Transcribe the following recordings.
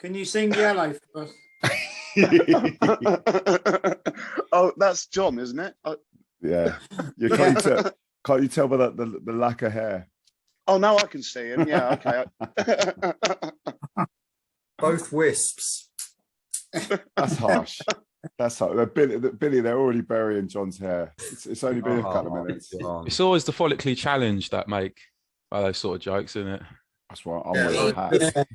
Can you sing Yellow for us? Oh, that's John, isn't it? Yeah. Can't you tell by the lack of hair? Oh, no, I can see him. Yeah, okay. Both wisps. That's harsh. That's harsh. Billy, they're already burying John's hair. It's only been a couple of minutes. It's always the follically challenged that make those sort of jokes, isn't it? That's why I'm wearing a hat.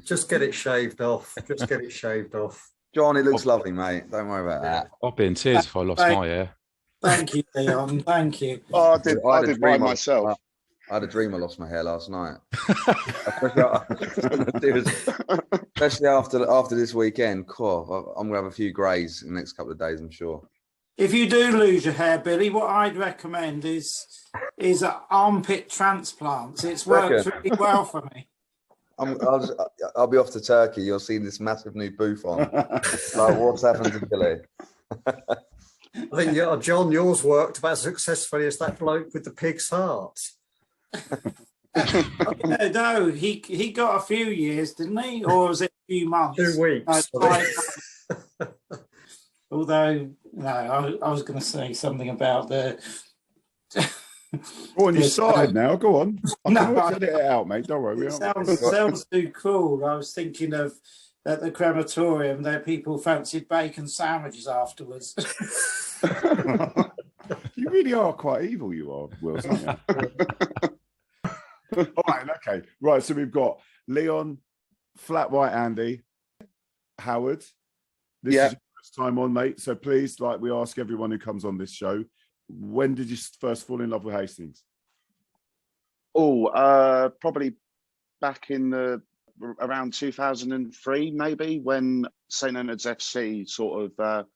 Just get it shaved off. Just get it shaved off. John, it looks lovely, mate. Don't worry about that. I'd be in tears if I lost my hair. Thank you, Leon. Thank you. Oh, I did mine myself. I had a dream I lost my hair last night. Especially after this weekend. Cool. I'm gonna have a few greys in the next couple of days, I'm sure. If you do lose your hair, Billy, what I'd recommend is armpit transplants. It's worked really well for me. I'll be off to Turkey. You'll see this massive new booth on. Like, what's happened to Billy? I think, John, yours worked about as successfully as that bloke with the pig's heart. No, he got a few years, didn't he? Or was it a few months? 2 weeks. Although, no, I was going to say something about the... Go on, you started now. Go on. I can No, always edit it out, mate. Don't worry. It sounds too cool. I was thinking of at the crematorium, there people fancied bacon sandwiches afterwards. You really are quite evil, you are, Will, aren't you? All right, okay. Right, so we've got Leon, Flat White Andy, Howard. This is your first time on, mate. So please, like we ask everyone who comes on this show, when did you first fall in love with Hastings? Oh, probably back in around 2003, maybe, when St Leonard's FC sort of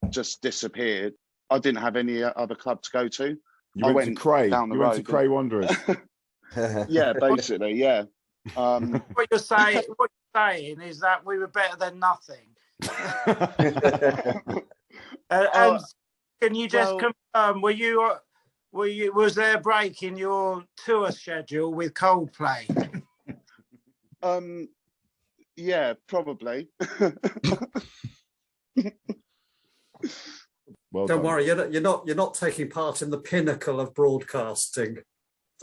just disappeared. I didn't have any other club to go to. You went to Cray. Down the road. Went to Cray Wanderers. Yeah, basically, yeah. What you're saying is that we were better than nothing. And can you just confirm? Was there a break in your tour schedule with Coldplay? Yeah, probably. Well Don't done. worry, you're not taking part in the pinnacle of broadcasting.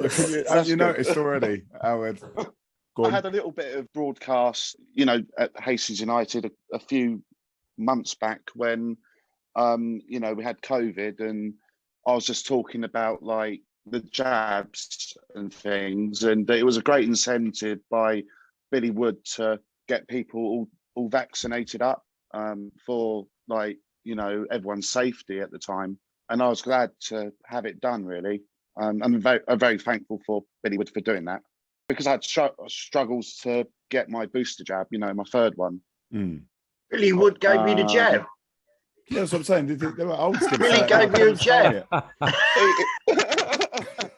Have you noticed already, Howard? I had a little bit of broadcast, at Hastings United a few months back when, we had COVID, and I was just talking about like the jabs and things, and it was a great incentive by Billy Wood to get people all vaccinated up for like, everyone's safety at the time. And I was glad to have it done, really. I'm very thankful for Billy Wood for doing that, because I had struggles to get my booster jab, my third one. Mm. Billy Wood gave me the jab. Yeah, that's what I'm saying. They were old. Billy gave you a jab.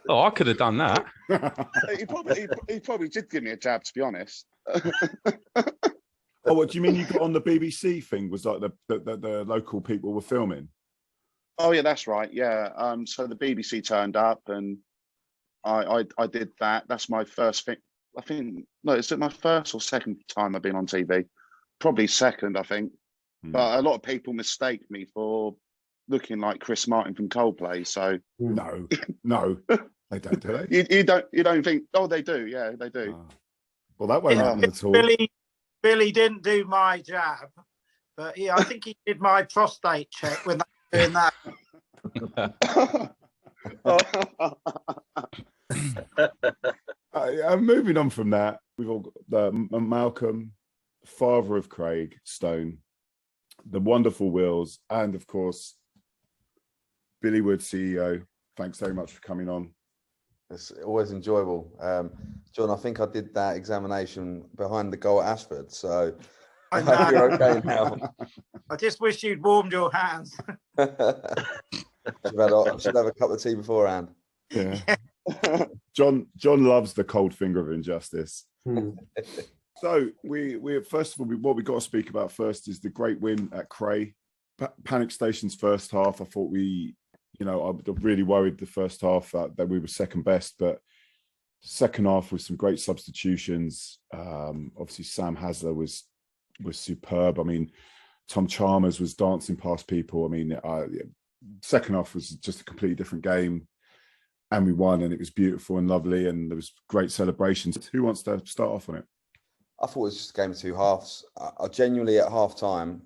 Oh, I could have done that. he probably did give me a jab, to be honest. Oh, what do you mean you got on the BBC thing? Was like the local people were filming? Oh yeah, that's right. Yeah. So the BBC turned up, and I did that. That's my first thing. I think is it my first or second time I've been on TV? Probably second, I think. But a lot of people mistake me for looking like Chris Martin from Coldplay. So no, they don't do it. You don't think? Oh, they do. Yeah, they do. Oh. Well, that won't happen at all. Billy didn't do my jab, but I think he did my prostate check when doing that. Moving on from that, we've all got Malcolm, father of Craig Stone, the wonderful Wills, and of course Billy Wood, CEO. Thanks very much for coming on. It's always enjoyable. John, I think I did that examination behind the goal at Ashford, so I hope you're okay now. I just wish you'd warmed your hands. Should have a cup of tea beforehand. Yeah. John loves the cold finger of injustice. So we first of all, what we got to speak about first is the great win at Cray. Panic Station's first half. I thought I really worried the first half that we were second best, but Second half with some great substitutions. Obviously, Sam Hasler was superb. I mean, Tom Chalmers was dancing past people. I mean, second half was just a completely different game, and we won, and it was beautiful and lovely, and there was great celebrations. Who wants to start off on it? I thought it was just a game of two halves. I genuinely, at half time,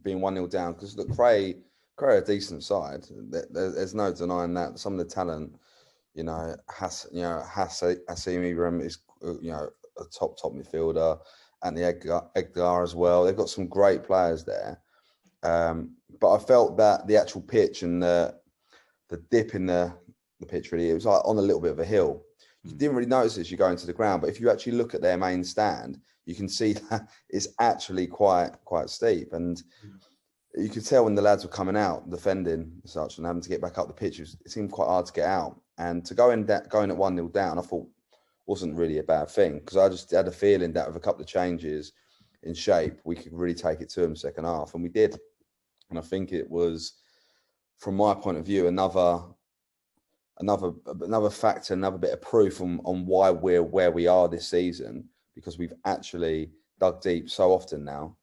being 1-0 down, because look, Cray are a decent side. There's no denying that. Some of the talent, Hasim Ibrahim is, a top midfielder, and the Edgar as well. They've got some great players there. But I felt that the actual pitch and the dip in the pitch, really, it was like on a little bit of a hill. You didn't really notice it as you go into the ground, but if you actually look at their main stand, you can see that it's actually quite steep. And you could tell when the lads were coming out, defending and such, and having to get back up the pitch, it seemed quite hard to get out. And to going at 1-0 down, I thought wasn't really a bad thing, because I just had a feeling that with a couple of changes in shape, we could really take it to them second half, and we did. And I think it was, from my point of view, another factor, another bit of proof on why we're where we are this season, because we've actually dug deep so often now,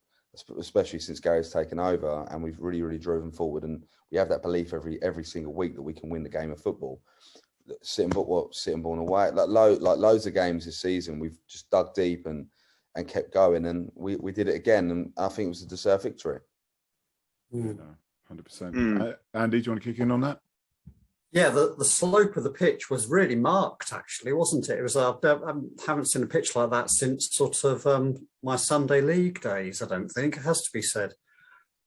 especially since Gary's taken over, and we've really driven forward, and we have that belief every single week that we can win the game of football. Sitting ball and away, like loads of games this season, we've just dug deep and kept going, and we did it again, and I think it was a deserved victory. 100%. Andy, do you want to kick in on that? Yeah, the slope of the pitch was really marked, actually, wasn't it? It was. I haven't seen a pitch like that since sort of my Sunday league days. I don't think, it has to be said.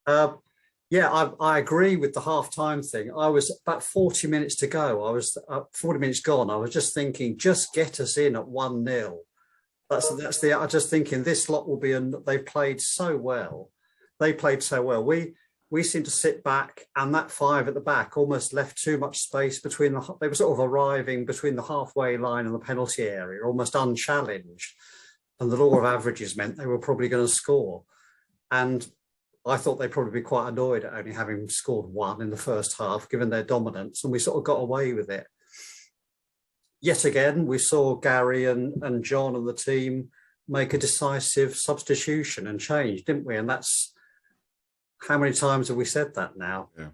Yeah, I agree with the half-time thing. I was about 40 minutes to go. I was 40 minutes gone. I was just thinking, just get us in at 1-0. I'm just thinking this lot will be. They played so well. We seemed to sit back, and that five at the back almost left too much space between they were sort of arriving between the halfway line and the penalty area, almost unchallenged. And the law of averages meant they were probably going to score. And I thought they'd probably be quite annoyed at only having scored one in the first half, given their dominance, and we sort of got away with it. Yet again, we saw Gary and John and the team make a decisive substitution and change, didn't we? And that's, how many times have we said that now? Yeah.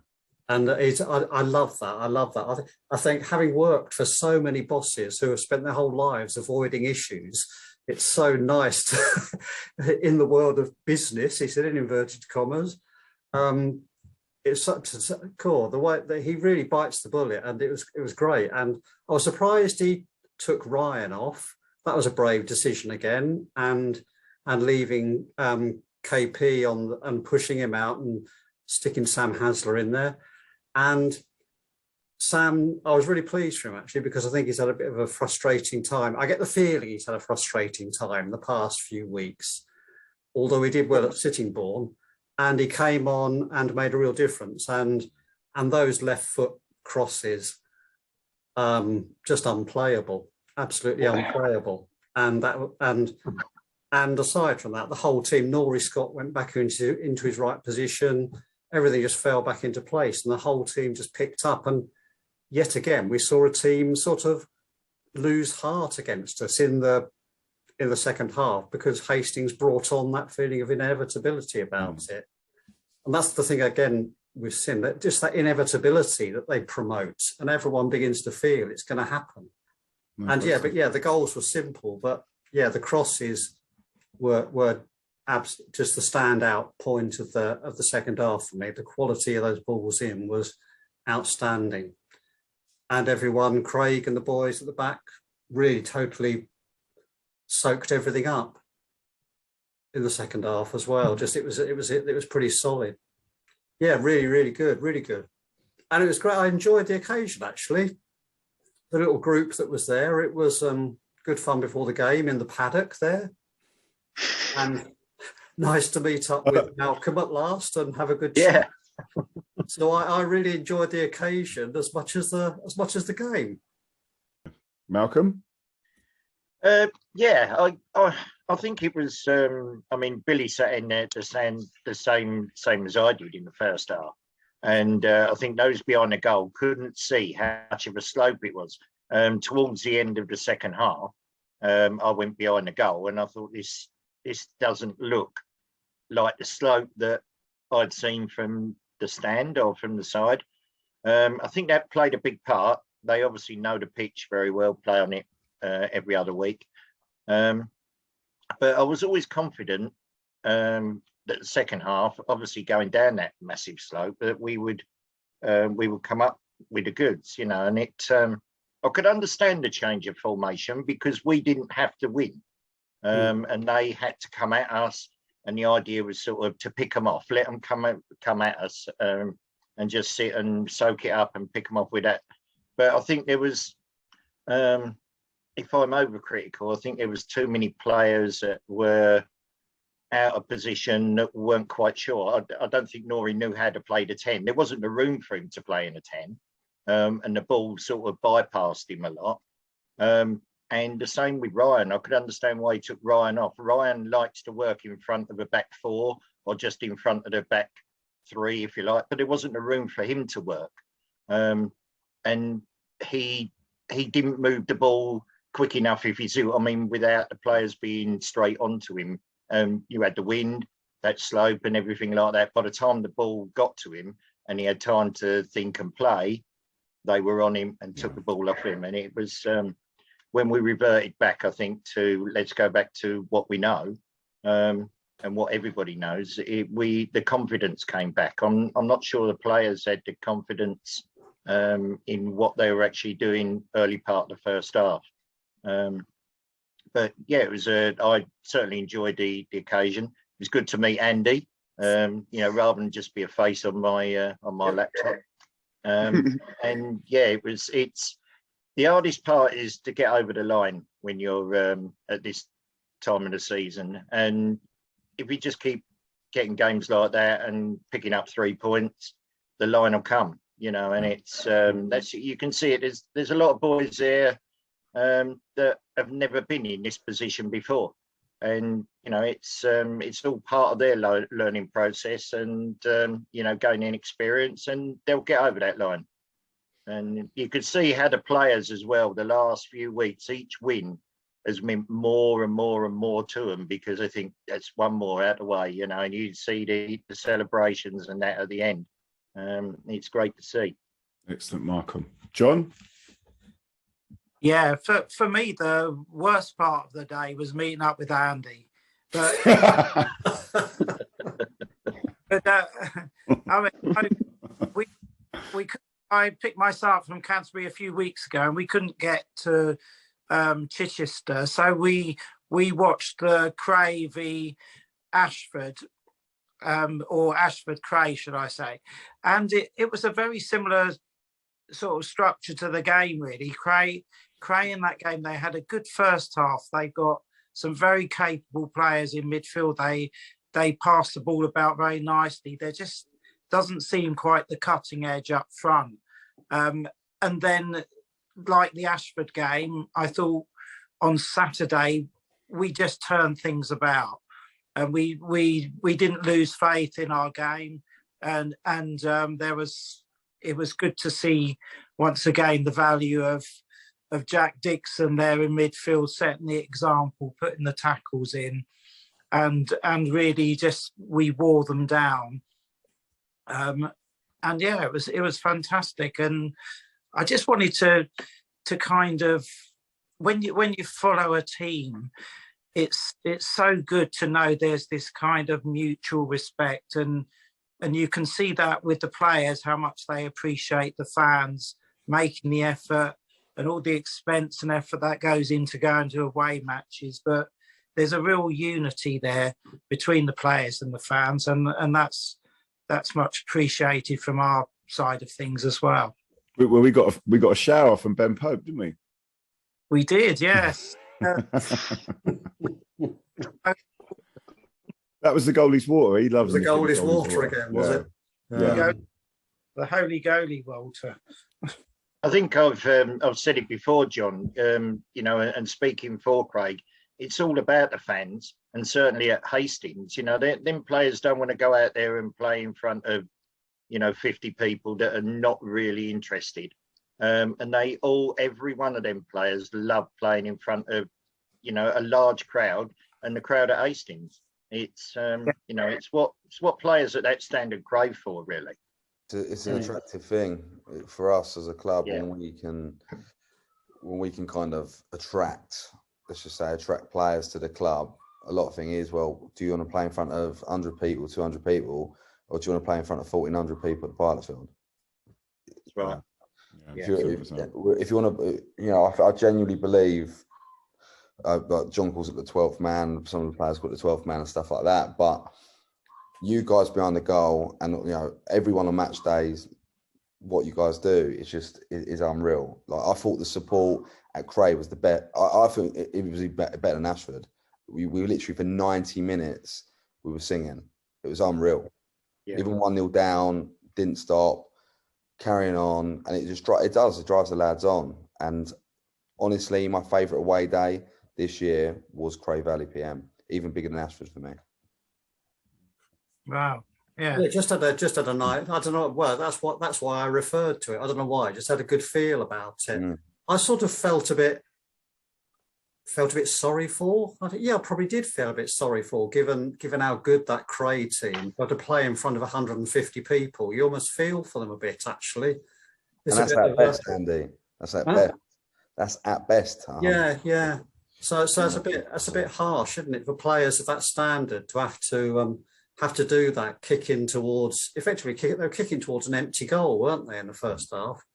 And I love that. I love that. I think having worked for so many bosses who have spent their whole lives avoiding issues, it's so nice to, in the world of business, he said in inverted commas, it's such a cool, the way that he really bites the bullet, and it was great. And I was surprised he took Ryan off. That was a brave decision again, and leaving KP on and pushing him out and sticking Sam Hasler in there. And Sam, I was really pleased for him, actually, because I think he's had a bit of a frustrating time. I get the feeling he's had a frustrating time the past few weeks, although he did well at Sittingbourne, and he came on and made a real difference. And those left foot crosses, just unplayable, absolutely unplayable. And aside from that, the whole team, Norrie Scott went back into his right position. Everything just fell back into place, and the whole team just picked up. And yet again, we saw a team sort of lose heart against us in the second half, because Hastings brought on that feeling of inevitability about it. And that's the thing, again, we've seen, that just that inevitability that they promote, and everyone begins to feel it's going to happen. And the goals were simple, but yeah, the crosses were just the standout point of the second half for me. The quality of those balls in was outstanding. And everyone, Craig and the boys at the back, really totally soaked everything up in the second half as well. Just it was pretty solid. Yeah, really good, really good. And it was great. I enjoyed the occasion, actually. The little group that was there, it was good fun before the game in the paddock there. And nice to meet up with Malcolm at last and have a good chat. So I really enjoyed the occasion as much as the game. Malcolm? I think it was. Billy sat in there the same as I did in the first half, and I think those behind the goal couldn't see how much of a slope it was. towards the end of the second half, I went behind the goal and I thought this doesn't look like the slope that I'd seen from the stand or from the side. I think that played a big part. They obviously know the pitch very well, play on it every other week. But I was always confident that the second half, obviously going down that massive slope, that we would come up with the goods, you know. And I could understand the change of formation because we didn't have to win, and they had to come at us. And the idea was sort of to pick them off, let them come at us, and just sit and soak it up and pick them off with that. But I think there was, if I'm overcritical, I think there was too many players that were out of position that weren't quite sure. I don't think Nori knew how to play the 10. There wasn't the room for him to play in a 10, and the ball sort of bypassed him a lot. And the same with Ryan. I could understand why he took Ryan off. Ryan likes to work in front of a back four or just in front of the back three, if you like, but there wasn't a room for him to work. And he didn't move the ball quick enough, if you see what I mean, without the players being straight onto him. You had the wind, that slope and everything like that. By the time the ball got to him and he had time to think and play, they were on him and took the ball off him. And it was when we reverted back, I think, to let's go back to what we know and what everybody knows. The confidence came back. I'm not sure the players had the confidence in what they were actually doing early part of the first half. But yeah, it was. I certainly enjoyed the occasion. It was good to meet Andy. You know, rather than just be a face on my laptop. And yeah, it's the hardest part is to get over the line when you're at this time of the season. And if we just keep getting games like that and picking up 3 points, the line will come, you know. And it's that's, you can see it. There's a lot of boys there that have never been in this position before, and you know, it's all part of their learning process and you know, gaining experience, and they'll get over that line. And you could see how the players as well, the last few weeks, each win has meant more and more and more to them, because I think that's one more out of the way, you know, and you see the celebrations and that at the end. It's great to see. Excellent, Malcolm. John? Yeah, for me, the worst part of the day was meeting up with Andy. But, I mean, I picked myself from Canterbury a few weeks ago, and we couldn't get to Chichester, so we watched the Cray v Ashford, or Ashford Cray, should I say? And it was a very similar sort of structure to the game, really. Cray in that game, they had a good first half. They got some very capable players in midfield. They passed the ball about very nicely. There just doesn't seem quite the cutting edge up front. And then, like the Ashford game, I thought on Saturday we just turned things about, and we didn't lose faith in our game, and it was good to see once again the value of Jack Dixon there in midfield, setting the example, putting the tackles in, and really just we wore them down. And yeah, it was fantastic. And I just wanted to kind of, when you follow a team, it's so good to know there's this kind of mutual respect, and you can see that with the players, how much they appreciate the fans making the effort and all the expense and effort that goes into going to away matches. But there's a real unity there between the players and the fans, and that's much appreciated from our side of things as well. Well, we got a shower from Ben Pope, didn't we? We did, yes. That was the goalie's water. He loves the goalie's water again, was it? Yeah. The holy goalie water. I think I've said it before, John. You know, and speaking for Craig, it's all about the fans, and certainly at Hastings, you know, them players don't want to go out there and play in front of, you know, 50 people that are not really interested. And every one of them players love playing in front of, you know, a large crowd, and the crowd at Hastings. It's you know, it's what players at that standard crave for, really. It's an attractive thing for us as a club Yeah. when we can kind of attract, let's just say, attract players to the club. A lot of thing is, well, do you want to play in front of 100 people, 200 people, or do you want to play in front of 1,400 people at the pilot field? That's right. If you want to, you know, I genuinely believe, like John calls it the 12th man, some of the players call it the 12th man and stuff like that, but you guys behind the goal, and you know, everyone on match days, what you guys do is unreal. Like, I thought the support at Cray was the best. I think it was better than Ashford. We literally for 90 minutes we were singing. It was unreal. Yeah. Even 1-0 down, didn't stop, carrying on, and it drives the lads on. And honestly, my favourite away day this year was Cray Valley PM, even bigger than Ashford for me. Wow. Yeah. Yeah, just had a night. I don't know. Well, that's why I referred to it. I don't know why. I just had a good feel about it. I sort of felt a bit sorry for. I probably did feel a bit sorry for, given how good that Cray team. But to play in front of 150 people, you almost feel for them a bit, actually. And that's at best, Andy. That's at best. That's at best. Yeah. So it's a bit harsh, isn't it, for players of that standard to have to do that, kicking towards an empty goal, weren't they, in the first half?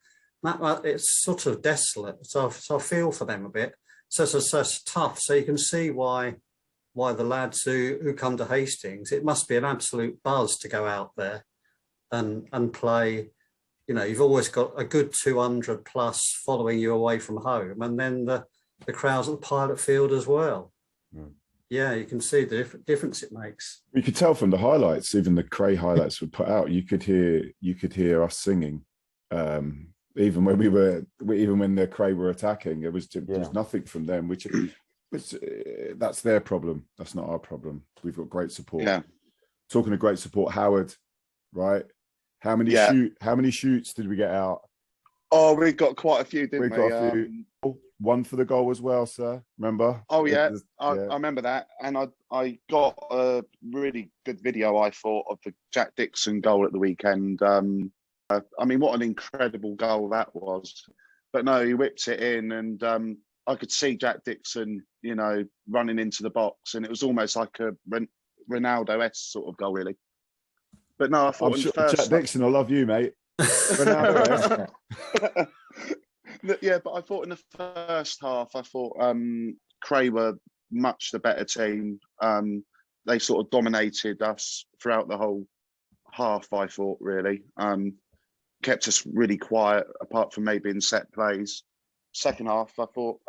It's sort of desolate. So I feel for them a bit. So it's tough. So you can see why the lads who come to Hastings, it must be an absolute buzz to go out there and play. You know, you've always got a good 200 plus following you away from home, and then the crowds at the pilot field as well. Yeah, you can see the difference it makes. You could tell from the highlights, even the Cray highlights were put out. You could hear us singing, even when the Cray were attacking. There was nothing from them, which that's their problem. That's not our problem. We've got great support. Yeah. Talking of great support, Howard, right? How many shoots did we get out? Oh, we got quite a few, didn't we? Got a few. One for the goal as well, sir. Remember? Oh yeah, I remember that, and I got a really good video, I thought, of the Jack Dixon goal at the weekend. I mean, what an incredible goal that was! But no, he whips it in, and I could see Jack Dixon, you know, running into the box, and it was almost like a Ronaldo-esque sort of goal, really. But no, I thought Jack Dixon, I love you, mate. Ronaldo-esque. Yeah, but I thought in the first half, Cray were much the better team. They sort of dominated us throughout the whole half, I thought, really. Kept us really quiet, apart from maybe in set plays. Second half, I thought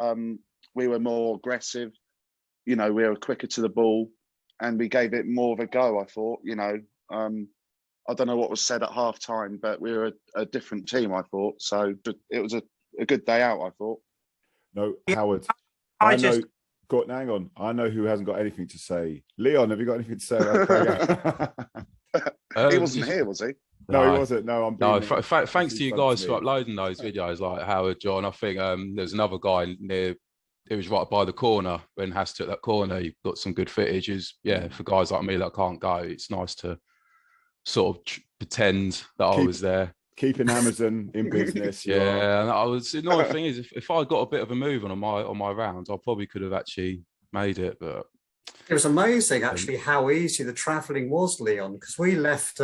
we were more aggressive. You know, we were quicker to the ball, and we gave it more of a go, I thought. You know, I don't know what was said at half time, but we were a different team, I thought. So it was a good day out, I thought. No, Howard. Hang on. I know who hasn't got anything to say. Leon, have you got anything to say about Craig? He wasn't here, was he? No, he wasn't. No, thanks to you guys for uploading those videos, like Howard, John. I think there's another guy near. It was right by the corner when Haas took that corner. He got some good footage. For guys like me that can't go, it's nice to sort of pretend that I was there. Keeping Amazon in business. And the annoying thing is, if I got a bit of a move on my rounds, I probably could have actually made it. But it was amazing, actually, how easy the travelling was, Leon, because we left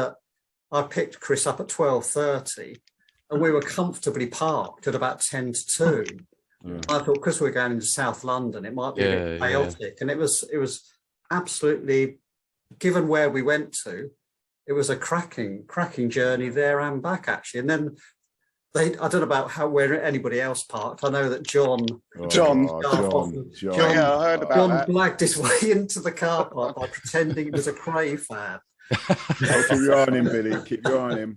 I picked Chris up at 12:30, and we were comfortably parked at about 10 to 2. I thought, because we were going into South London, it might be a bit chaotic, and it was absolutely, given where we went to, it was a cracking journey there and back, actually. And then I don't know about where anybody else parked. I know that John Yeah, I heard about that. Blagged his way into the car park by pretending he was a Cray fan. Keep your eye on him, Billy. Keep your eye on him.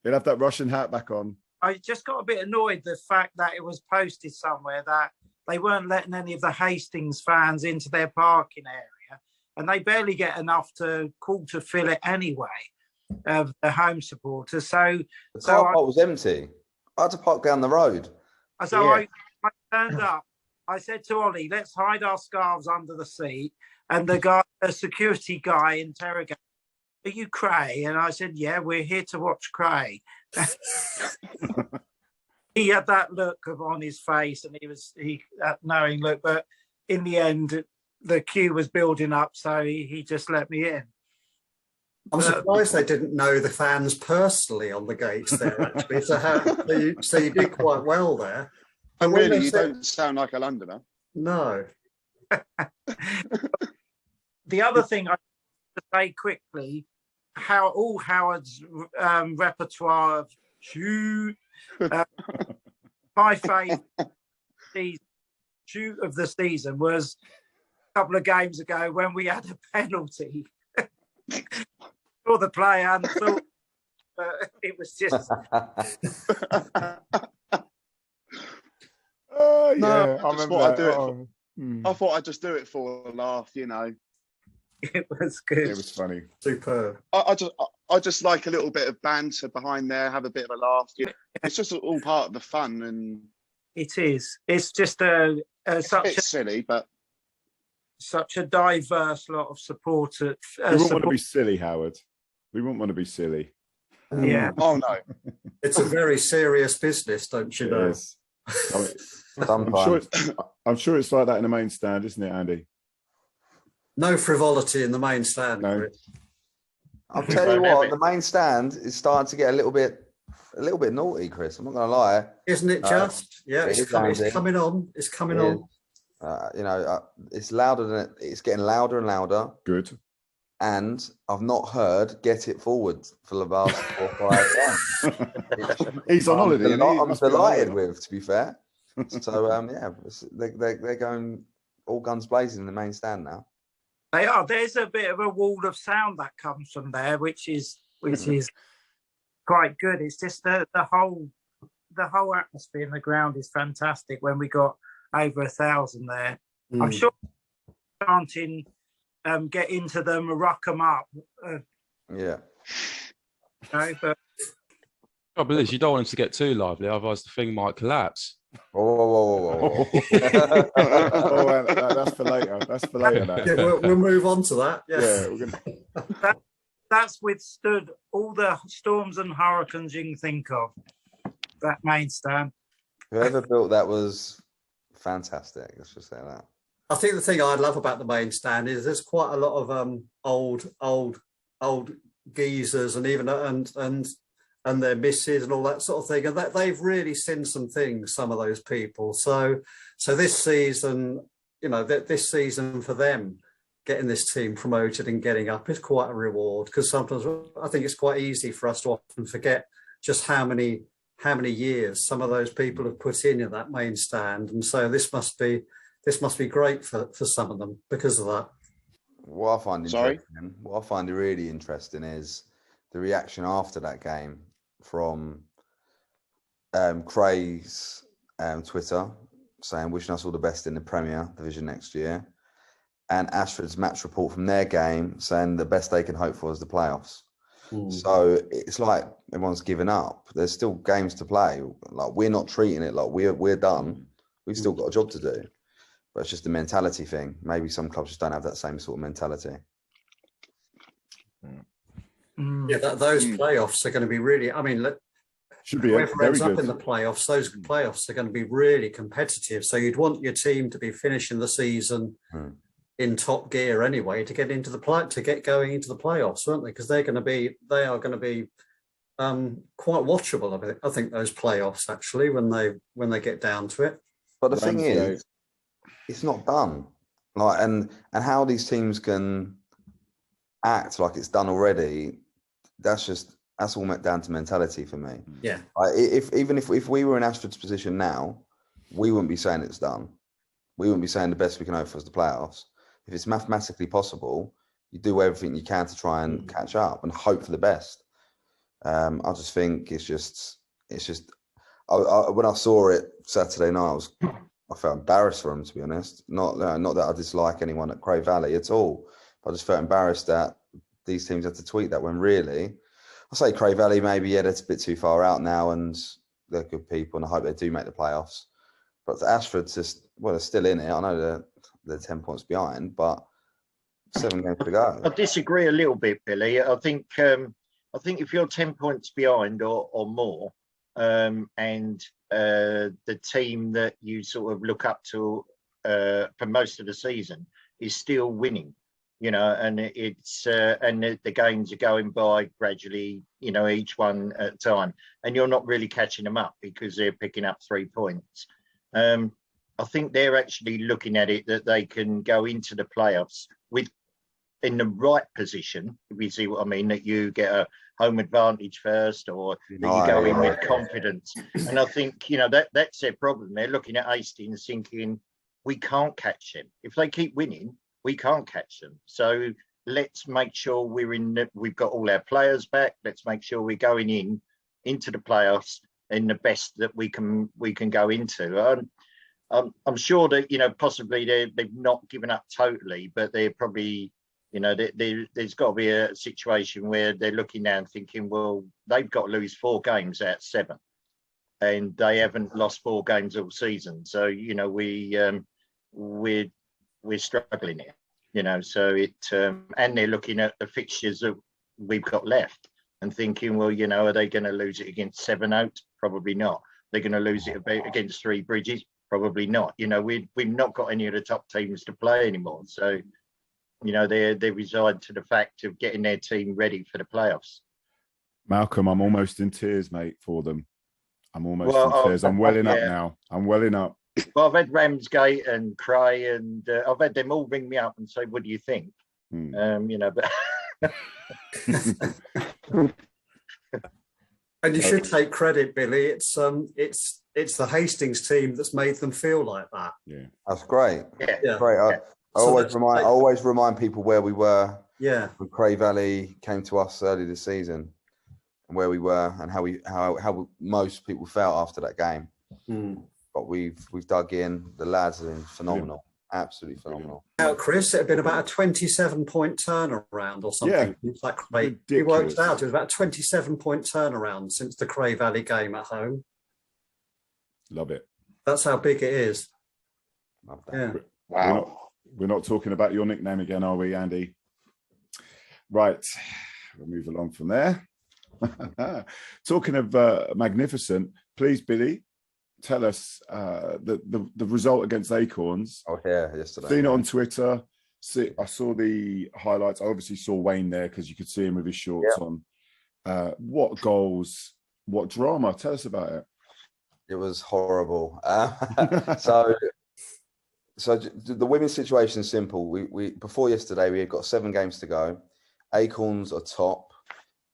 He'll have that Russian hat back on. I just got a bit annoyed the fact that it was posted somewhere that they weren't letting any of the Hastings fans into their parking area, and they barely get enough to fill it anyway, of the home supporters. So the car park was empty. I had to park down the road. So I turned up. I said to Ollie, let's hide our scarves under the seat. And the security guy interrogated, are you Cray? And I said, yeah, we're here to watch Cray. He had that look on his face, and that knowing look. But in the end, the queue was building up, so he just let me in. I'm surprised they didn't know the fans personally on the gates there, actually. So you did quite well there. And really, you don't sound like a Londoner. No. The other thing I want to say quickly, how all Howard's repertoire of my favourite shoot of the season was a couple of games ago when we had a penalty for the player and thought it was just. Oh, yeah. No, I just remember what I that. do it Oh, I thought I'd just do it for a laugh, you know. It was good. It was funny. Superb. I just like a little bit of banter behind there, have a bit of a laugh. You know, it's just all part of the fun, and It is. It's just it's a bit such silly, but a diverse lot of supporters. We wouldn't want to be silly, Howard. We wouldn't want to be silly. Yeah. oh no, It's a very serious business, don't you know? Yes. Sometimes. I'm sure it's like that in the main stand, isn't it, Andy? No frivolity in the main stand. No. Chris. I'll tell you what, the main stand is starting to get a little bit naughty, Chris. I'm not going to lie. Isn't it just? Yeah, it it's is, coming on. It's coming on. It's louder than it's getting louder and louder. Good. And I've not heard "Get It Forward" for the last 4 or 5 times. He's on holiday. isn't he? He I'm must be on delighted holiday. with, to be fair. So they're going all guns blazing in the main stand now. They are. There's a bit of a wall of sound that comes from there, which is quite good. It's just the whole atmosphere in the ground is fantastic. When we got over 1,000 there, I'm sure chanting, get into them, rock them up. Yeah. But Trouble is, you don't want them to get too lively, otherwise the thing might collapse. Whoa. That's for later. That's for later. Now. Yeah, we'll move on to that. Yeah. We're gonna... that's withstood all the storms and hurricanes you can think of. That main stand. Whoever built that was fantastic. Let's just say that. I think the thing I love about the main stand is there's quite a lot of old geezers and even and their misses and all that sort of thing, and that they've really seen some things, some of those people. So this season, this season for them, getting this team promoted and getting up is quite a reward, because sometimes I think it's quite easy for us to often forget just how many years some of those people have put in that main stand, and so this must be great for some of them because of that. What I find really interesting is the reaction after that game from Cray's Twitter, saying wishing us all the best in the Premier Division next year, and Ashford's match report from their game saying the best they can hope for is the playoffs. So it's like everyone's given up. There's still games to play. Like, we're not treating it like we're done. We've still got a job to do. But it's just a mentality thing. Maybe some clubs just don't have that same sort of mentality. Yeah, those playoffs are going to be really. I mean, should be whoever very ends up good. in the playoffs, those playoffs are going to be really competitive. So you'd want your team to be finishing the season in top gear anyway to get into to get going into the playoffs, aren't they? Because they are going to be quite watchable. I think those playoffs actually when they get down to it. But the thing is, it's not done. Like and how these teams can act like it's done already. That's all down to mentality for me. Yeah. If we were in Ashford's position now, we wouldn't be saying it's done. We wouldn't be saying the best we can hope for is the playoffs. If it's mathematically possible, you do everything you can to try and catch up and hope for the best. I just think it's just. When I saw it Saturday night, I felt embarrassed for him, to be honest. Not that I dislike anyone at Cray Valley at all. But I just felt embarrassed that these teams had to tweet that when really, I say Cray Valley maybe, that's a bit too far out now, and they're good people, and I hope they do make the playoffs. But Ashford's just, well, they're still in it. I know they're 10 points behind, but 7 games to go. I disagree a little bit, Billy. I think if you're 10 points behind or more, and the team that you sort of look up to for most of the season is still winning, you know, and it's and the games are going by gradually, you know, each one at a time, and you're not really catching them up because they're picking up 3 points. I think they're actually looking at it that they can go into the playoffs in the right position, if you see what I mean, that you get a home advantage first, or that you go in with confidence. And I think, you know, that's their problem. They're looking at Hastings thinking, we can't catch them. If they keep winning, we can't catch them. So let's make sure we've got all our players back. Let's make sure we're going into the playoffs in the best that we can go into. I'm sure that, you know, possibly they've not given up totally, but they're probably, you know, there's got to be a situation where they're looking now and thinking, well, they've got to lose 4 games out of 7, and they haven't lost 4 games all season. So, you know, we're struggling here, you know. So and they're looking at the fixtures that we've got left and thinking, well, you know, are they going to lose it against 7 Oaks? Probably not. They're going to lose it against 3 Bridges? Probably not. You know, we've not got any of the top teams to play anymore. So, you know, they reside to the fact of getting their team ready for the playoffs. Malcolm, I'm almost in tears, mate, for them. I'm almost in tears. I'm welling up now. I'm welling up. Well, I've had Ramsgate and Cray, and I've had them all ring me up and say, what do you think? You know, but... And you should take credit, Billy. It's the Hastings team that's made them feel like that. Yeah, that's great. Yeah, great. I always remind people where we were. Yeah, when Cray Valley came to us early this season, and where we were, and how most people felt after that game. But we've dug in. The lads are phenomenal. Absolutely phenomenal. Now, Chris, it had been about a 27-point turnaround or something. Yeah, like we worked out it was about a 27-point turnaround since the Cray Valley game at home. Love it. That's how big it is. Love that. Yeah. Wow. We're not talking about your nickname again, are we, Andy? Right. We'll move along from there. Talking of magnificent, please, Billy, tell us the result against Acorns. Oh, yeah, yesterday. Seen it on Twitter. I saw the highlights. I obviously saw Wayne there because you could see him with his shorts on. What goals, what drama? Tell us about it. It was horrible. So the women's situation is simple. We before yesterday, we had got 7 games to go. Acorns are top.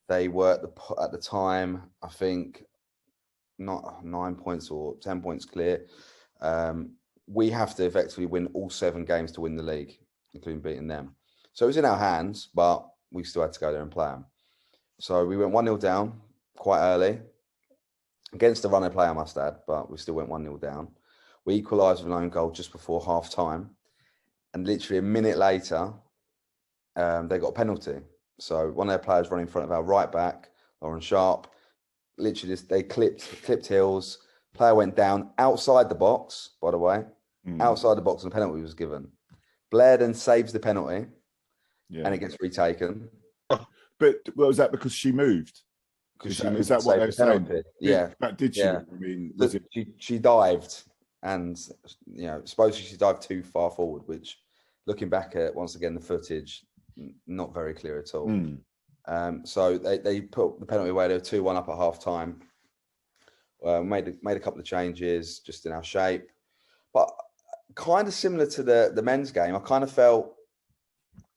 They were at the time, I think, not 9 points or 10 points clear. We have to effectively win all 7 games to win the league, including beating them. So it was in our hands, but we still had to go there and play them. So we went 1-0 down quite early against the runner play, I must add, but we still went 1-0 down. We equalised with an own goal just before half time, and literally a minute later, they got a penalty. So one of their players ran in front of our right back, Lauren Sharp. Literally, they clipped heels. Player went down outside the box, by the way, outside the box, and a penalty was given. Blair then saves the penalty, and it gets retaken. But was that because she moved? Is that what they're saying? Yeah. Did she? Yeah. I mean, she dived, and supposedly she dived too far forward, which, looking back at once again the footage, not very clear at all. So they put the penalty away. They were 2-1 up at half time. Made a couple of changes just in our shape, but kind of similar to the men's game. I kind of felt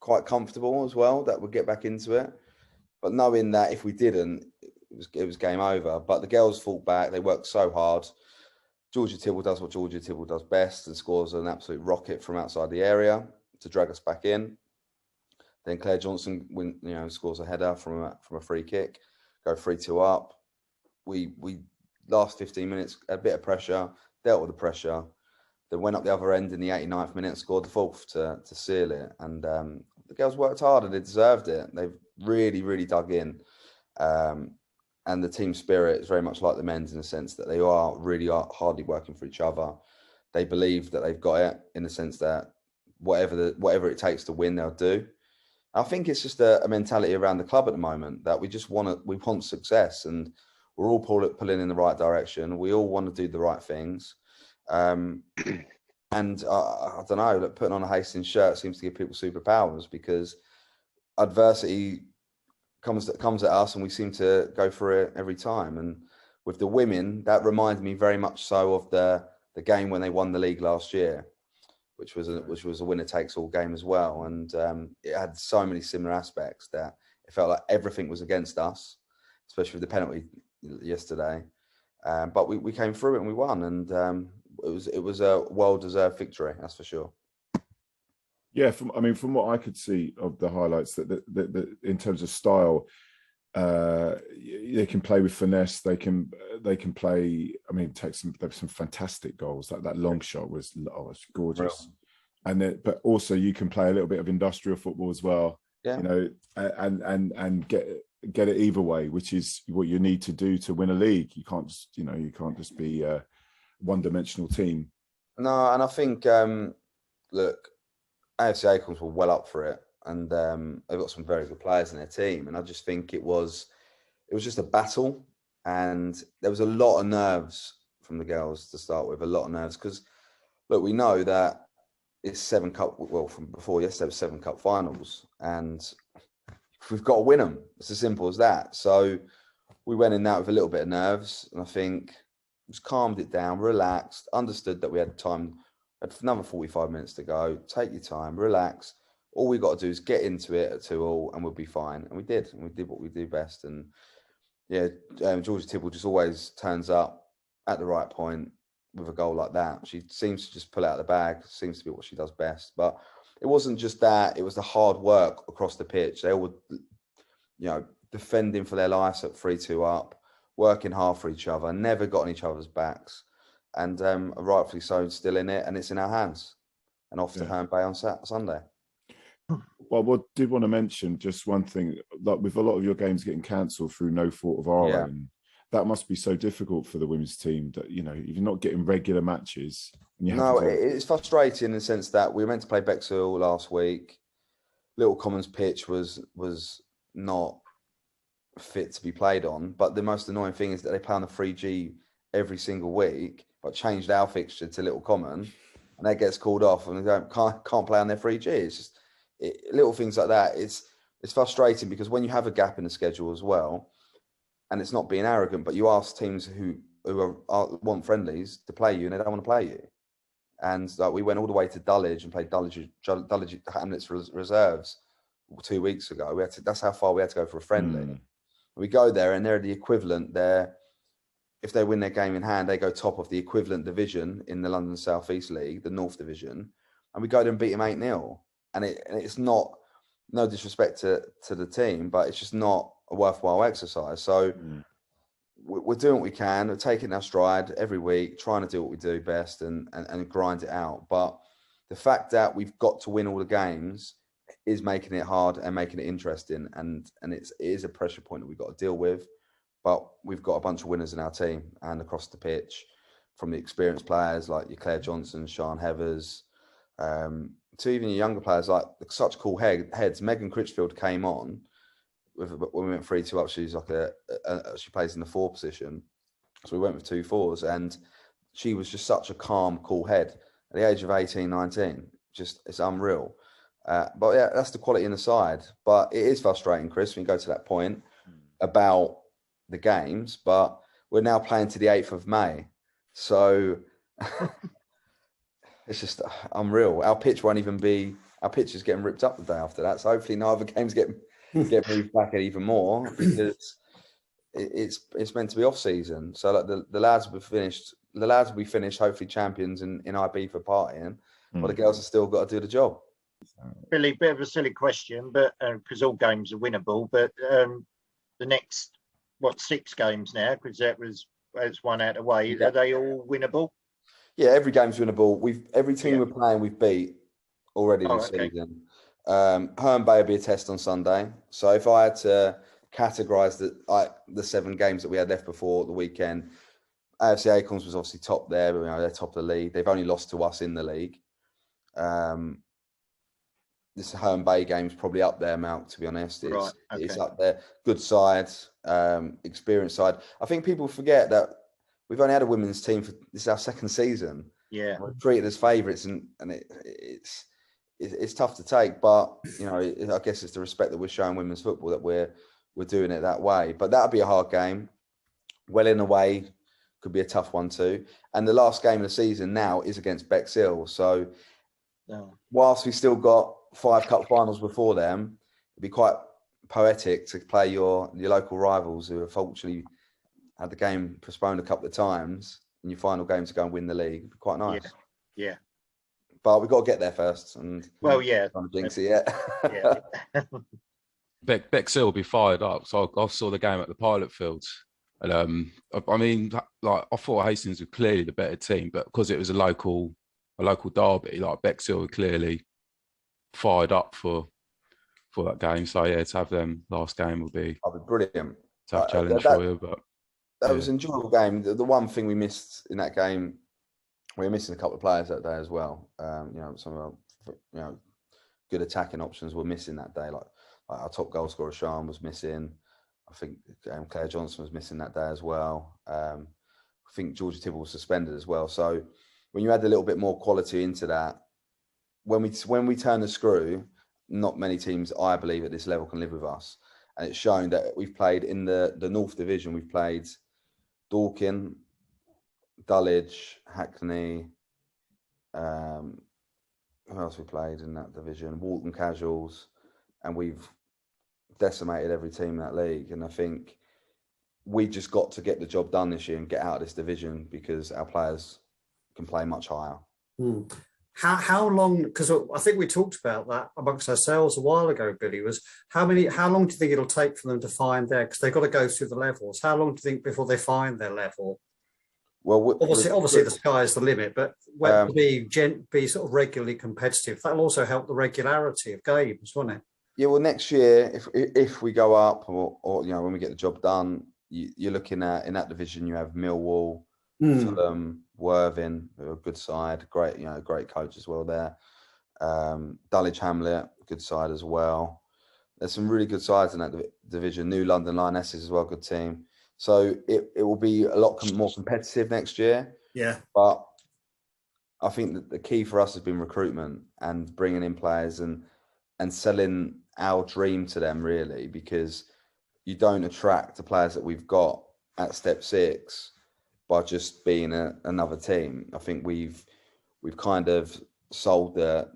quite comfortable as well that we'd get back into it, but knowing that if we didn't, it was game over. But the girls fought back. They worked so hard. Georgia Tibble does what Georgia Tibble does best and scores an absolute rocket from outside the area to drag us back in. Then Claire Johnson scores a header from a free kick, go 3-2 up. We last 15 minutes, a bit of pressure, dealt with the pressure, then went up the other end in the 89th minute, scored the 4th to seal it. And the girls worked hard and they deserved it. They've really, really dug in. and the team spirit is very much like the men's in the sense that they are really hardly working for each other. They believe that they've got it in the sense that whatever it takes to win, they'll do. I think it's just a mentality around the club at the moment that we want success, and we're all pulling in the right direction. We all want to do the right things. And I don't know, like putting on a Hastings shirt seems to give people superpowers, because adversity comes at us and we seem to go through it every time. And with the women, that reminds me very much so of the game when they won the league last year, which was a winner takes all game as well. And it had so many similar aspects that it felt like everything was against us, especially with the penalty yesterday. But we came through it and we won, and it was a well-deserved victory, that's for sure. Yeah, from what I could see of the highlights, that in terms of style, they can play with finesse. They can play. I mean, there were some fantastic goals. That long shot was gorgeous, but also you can play a little bit of industrial football as well. Yeah, you know, and get it either way, which is what you need to do to win a league. You can't just be a one-dimensional team. No, and I think look, AFC Acorns were well up for it, and they've got some very good players in their team. And I just think it was just a battle, and there was a lot of nerves from the girls to start with, a lot of nerves, because look, we know that it's 7 cup. Well, from before yesterday was 7 cup finals, and we've got to win them. It's as simple as that. So we went in that with a little bit of nerves, and I think just calmed it down, relaxed, understood that we had time. Had another 45 minutes to go. Take your time, relax. All we got to do is get into it at 2-2, and we'll be fine. And we did. And we did what we do best. And yeah, Georgia Tibble just always turns up at the right point with a goal like that. She seems to just pull out of the bag. Seems to be what she does best. But it wasn't just that. It was the hard work across the pitch. They all were, defending for their lives at 3-2 up, working hard for each other, never got on each other's backs. And rightfully so, still in it, and it's in our hands. And off to Herne Bay on Sunday. Well, I did want to mention just one thing, like with a lot of your games getting cancelled through no fault of our own, that must be so difficult for the women's team that, if you're not getting regular matches. And it's frustrating in the sense that we were meant to play Bexhill last week. Little Commons pitch was not fit to be played on, but the most annoying thing is that they play on the 3G every single week, but changed our fixture to Little Common, and that gets called off, and they can't play on their 3G. It's just little things like that. It's frustrating because when you have a gap in the schedule as well, and it's not being arrogant, but you ask teams who want friendlies to play you, and they don't want to play you. And we went all the way to Dulwich and played Dulwich Hamlets reserves 2 weeks ago. That's how far we had to go for a friendly. We go there, and they're the equivalent. If they win their game in hand, they go top of the equivalent division in the London South East League, the North Division, and we go there and beat them 8-0. And it's not, no disrespect to the team, but it's just not a worthwhile exercise. So we're doing what we can. We're taking our stride every week, trying to do what we do best and grind it out. But the fact that we've got to win all the games is making it hard and making it interesting. And it is a pressure point that we've got to deal with. But we've got a bunch of winners in our team and across the pitch, from the experienced players like your Claire Johnson, Sian Heathers, to even your younger players like such cool heads. Megan Critchfield came on when we went 3-2 up. She's like she plays in the 4 position, so we went with 2 4s, and she was just such a calm, cool head at the age of 18, 19. Just it's unreal. But yeah, that's the quality in the side. But it is frustrating, Chris, when you go to that point about the games, but we're now playing to the 8th of May, so it's just unreal. Our pitch is getting ripped up the day after that, so hopefully no other games get moved back even more, because it's meant to be off season. So like the lads will be finished hopefully champions in IB for partying, but the girls have still got to do the job. Billy, bit of a silly question, but because all games are winnable, but the next 6 games now, because that's 1 out of the way. Are they all winnable? Yeah, every game's winnable. Every team we're playing, we've beat already this season. Herne Bay will be a test on Sunday. So if I had to categorised the 7 games that we had left before the weekend. AFC Acorns was obviously top there, but they're top of the league. They've only lost to us in the league. This Herne Bay game's probably up there, Malk, to be honest. It's up there. Good side, experienced side. I think people forget that we've only had a women's team this is our 2nd season. Yeah. We're treated as favourites, and it's tough to take, but I guess it's the respect that we're showing women's football that we're doing it that way. But that'll be a hard game. Welling away could be a tough one too. And the last game of the season now is against Bexhill. So whilst we still got 5 cup finals before them, it'd be quite poetic to play your local rivals who have fortunately had the game postponed a couple of times in your final game to go and win the league. It'd be quite nice. Yeah. But we've got to get there first. And yeah. Trying to jinx it yet. Yeah. Bexhill will be fired up. So I saw the game at the Pilot Fields. And I mean, like, I thought Hastings were clearly the better team, but because it was a local derby, like Bexhill were clearly fired up for that game. So yeah, to have them last game will be brilliant. Tough challenge for you, but that was an enjoyable game. The one thing we missed in that game, we were missing a couple of players that day as well. Some of our good attacking options were missing that day. Like our top goal scorer Sean was missing. I think Claire Johnson was missing that day as well. I think Georgia Tibble was suspended as well. So when you add a little bit more quality into that, when we turn the screw, not many teams, I believe, at this level can live with us. And it's shown that we've played in the North Division. We've played Dorking, Dulwich, Hackney. Who else we played in that division? Walton Casuals, and we've decimated every team in that league. And I think we just got to get the job done this year and get out of this division because our players can play much higher. How long, because I think we talked about that amongst ourselves a while ago, Billy, was how long do you think it'll take for them to find their, because they've got to go through the levels. How long do you think before they find their level? Well, obviously the sky's the limit, but be sort of regularly competitive. That'll also help the regularity of games, won't it? Yeah, well, next year, if we go up or when we get the job done, you're looking at, in that division, you have Millwall, Fulham, Worthing, who are a good side, great coach as well there. Dulwich Hamlet, good side as well. There's some really good sides in that division. New London Lionesses as well, good team. So it will be a lot more competitive next year. Yeah. But I think that the key for us has been recruitment and bringing in players and selling our dream to them, really, because you don't attract the players that we've got at step 6 by just being another team. I think we've kind of sold the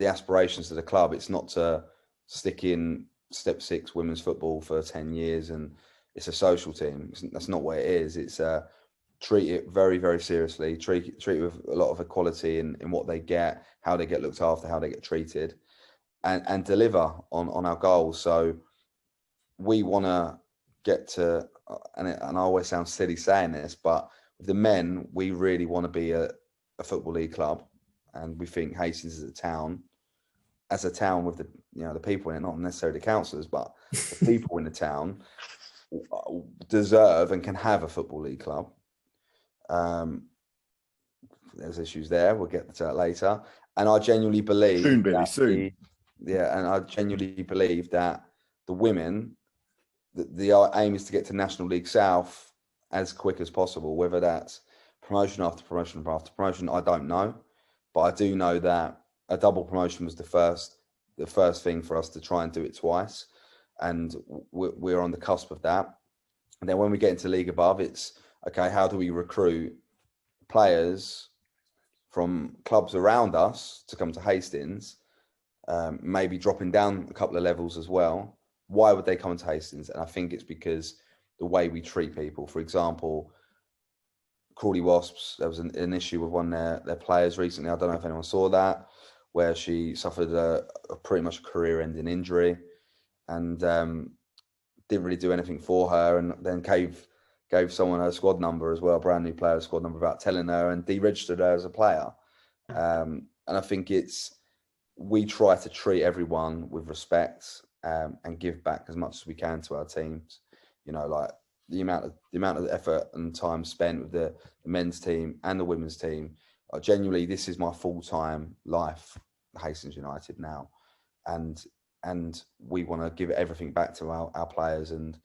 aspirations to the club. It's not to stick in step 6 women's football for 10 years and it's a social team. That's not what it is. It's treat it very, very seriously. Treat it with a lot of equality in what they get, how they get looked after, how they get treated, and deliver on our goals. So we want to get to, and I always sound silly saying this, but with the men, we really want to be a football league club, and we think Hastings as a town with the people in it, not necessarily the councillors, but the people in the town deserve and can have a football league club. There's issues there. We'll get to that later. And I genuinely believe soon. And I genuinely believe that the women, the aim is to get to National League South as quick as possible. Whether that's promotion after promotion after promotion, I don't know, but I do know that a double promotion was the first thing for us to try and do it twice, and we're on the cusp of that. And then when we get into league above, it's okay, how do we recruit players from clubs around us to come to Hastings, maybe dropping down a couple of levels as well? Why would they come to Hastings? And I think it's because the way we treat people. For example, Crawley Wasps, there was an issue with one of their players recently. I don't know if anyone saw that, where she suffered a pretty much career-ending injury and didn't really do anything for her, and then gave someone her squad number as well, a brand new player squad number, without telling her, and deregistered her as a player. And I think we try to treat everyone with respect and give back as much as we can to our teams. You know, like the amount of effort and time spent with the men's team and the women's team. Genuinely, this is my full-time life, Hastings United now, and we want to give everything back to our players and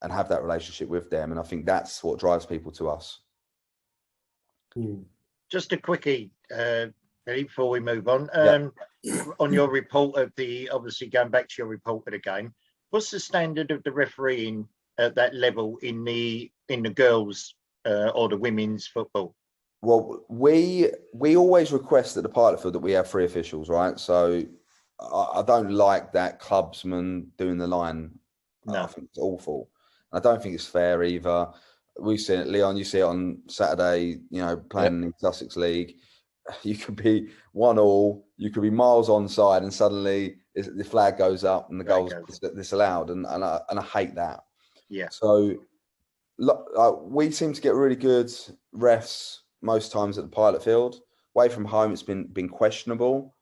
have that relationship with them. And I think that's what drives people to us. Just a quickie, before we move on. On your report of obviously going back to your report of the game, what's the standard of the refereeing at that level in the girls or the women's football? Well, we always request at the pilot field that we have 3 officials, right? So I don't like that clubsman doing the line. No. I think it's awful. I don't think it's fair either. We've seen it, Leon, you see it on Saturday, you know, playing in the Sussex League. You could be 1-1, you could be miles onside, and suddenly the flag goes up and the goal's disallowed, and I hate that. Yeah. So we seem to get really good refs most times at the pilot field. Away from home, it's been questionable.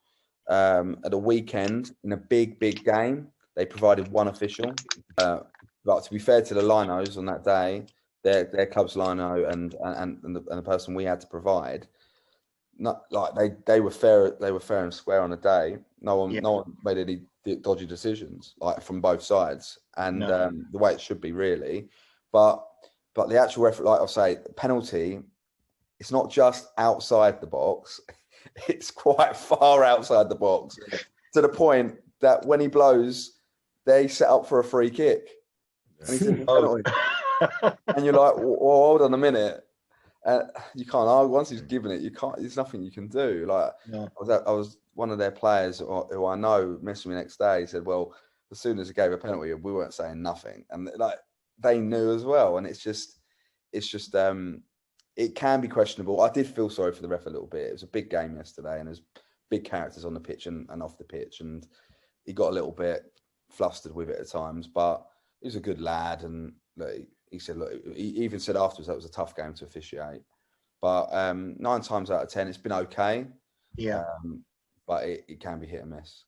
At a weekend in a big game, they provided 1 official. But to be fair to the linos on that day, their club's lino and the person we had to provide, not like they were fair. They were fair and square on the day. No one made any dodgy decisions, like, from both sides, and the way it should be, really. But the actual referee, like I say, penalty, it's not just outside the box; it's quite far outside the box, to the point that when he blows, they set up for a free kick, and he's in the penalty. And you're like, well, hold on a minute. You can't argue. Once he's given it, you can't. There's nothing you can do. Like, I was one of their players who I know messaged me the next day. He said, "Well, as soon as he gave a penalty, we weren't saying nothing," and like they knew as well. And it's just, it can be questionable. I did feel sorry for the ref a little bit. It was a big game yesterday, and there's big characters on the pitch and off the pitch, and he got a little bit flustered with it at times. But he was a good lad, and he said, look, he even said afterwards that was a tough game to officiate. But 9 times out of 10, it's been okay. Yeah. But it can be hit and miss.